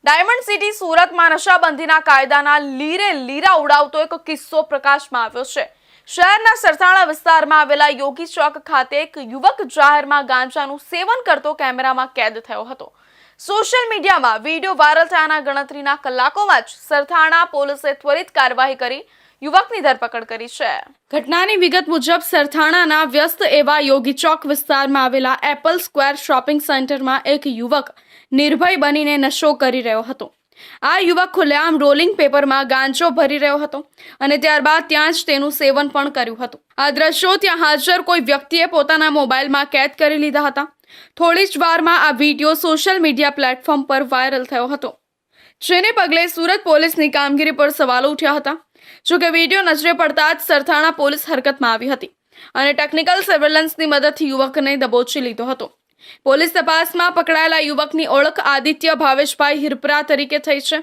Diamond city સુરતમાં નશાબંધીના કાયદાના લીરે લીરા ઉડાવતો એક કિસ્સો પ્રકાશમાં આવ્યો છે। શહેરના સરથાણા વિસ્તારમાં આવેલા યોગી ચોક ખાતે એક યુવક જાહેરમાં ગાંજાનું સેવન કરતો કેમેરામાં કેદ થયો હતો। સોશિયલ મીડિયામાં વિડીયો વાયરલ થયાના ગણતરીના કલાકોમાં જ સરથાણા પોલીસે ત્વરિત કાર્યવાહી કરી યુવકની ધરપકડ કરી છે। ઘટનાની વિગત મુજબ સરથાણાના વ્યસ્ત એવા યોગી ચોક વિસ્તારમાં આવેલા એપલ સ્ક્વેર શોપિંગ સેન્ટરમાં એક યુવક નિર્ભય બનીને નશો કરી રહ્યો હતો। આ યુવક ખુલ્લેઆમ રોલિંગ પેપરમાં ગાંજો ભરી રહ્યો હતો અને ત્યારબાદ ત્યાં જ તેનું સેવન પણ કર્યું હતું। આ દ્રશ્યો ત્યાં હાજર કોઈ વ્યક્તિએ પોતાના મોબાઈલમાં કેદ કરી લીધા હતા। થોડી જ વારમાં આ વિડીયો સોશિયલ મીડિયા પ્લેટફોર્મ પર વાયરલ થયો હતો, જેને પગલે સુરત પોલીસની કામગીરી પર સવાલો ઉઠ્યા હતા। જોકે વિડીયો નજરે પડતા જ સરથાણા પોલીસ હરકતમાં આવી હતી અને ટેકનિકલ સર્વેલન્સની મદદથી યુવકને દબોચી લીધો હતો। પોલીસ તપાસમાં પકડાયેલા યુવકની ઓળખ આદિત્ય ભાવેશભાઈ હિરપરા તરીકે થઈ છે,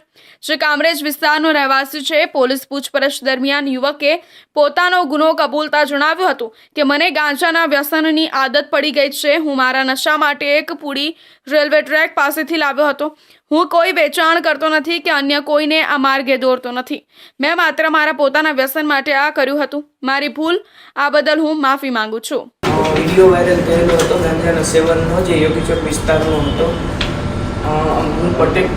જે કામરેજ વિસ્તારનો રહેવાસી છે। પોલીસ પૂછપરછ દરમિયાન યુવકે પોતાનો ગુનો કબૂલતા જણાવ્યું હતું કે મને ગાંજાના વ્યસનની આદત પડી ગઈ છે। હું મારા નશા માટે એક પૂડી રેલવે ટ્રેક પાસેથી લાવ્યો હતો। હું કોઈ વેચાણ કરતો નથી કે અન્ય કોઈને આ માર્ગે દોરતો નથી। મેં માત્ર મારા પોતાના વ્યસન માટે આ કર્યું હતું। મારી ભૂલ, આ બદલ હું માફી માંગુ છું। વિડીયો વાયરલ થયેલો હતો ગાંજાના સેવનનો, જે યોગી ચોક વિસ્તારનો હતો। હું પટેલ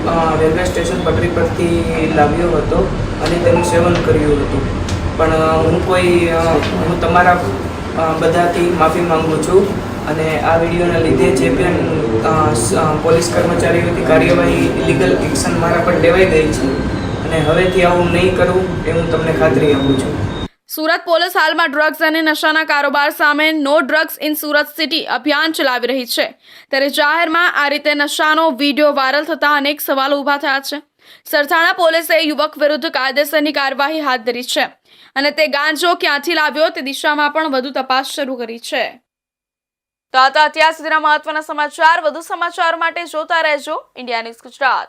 રેલવે સ્ટેશન પટરી પરથી લાવ્યો હતો અને તેનું સેવન કર્યું હતું। પણ હું તમારા બધાથી માફી માંગુ છું અને આ વિડીયોના લીધે જે પણ પોલીસ કર્મચારીઓથી કાર્યવાહી ઇલીગલ એક્શન મારા પર લેવાઈ ગઈ છે અને હવેથી આવું નહીં કરું એ હું તમને ખાતરી આપું છું। સુરત પોલીસ હાલમાં ડ્રગ્સ અને નશાના કારોબાર સામે no drugs in Surat city અભિયાન ચલાવી રહી છે। ત્યારે જાહેરમાં આ રીતે નશાનો વિડીયો વાયરલ થતા અનેક સવાલો ઊભા થયા છે। સરથાણા પોલીસે યુવક વિરુદ્ધ કાયદેસરની કાર્યવાહી હાથ ધરી છે અને તે ગાંજો ક્યાંથી લાવ્યો તે દિશામાં પણ વધુ તપાસ શરૂ કરી છે। તો આ હતા અત્યાર સુધીના મહત્વના સમાચાર। વધુ સમાચાર માટે જોતા રહેજો ઇન્ડિયા ન્યૂઝ ગુજરાત।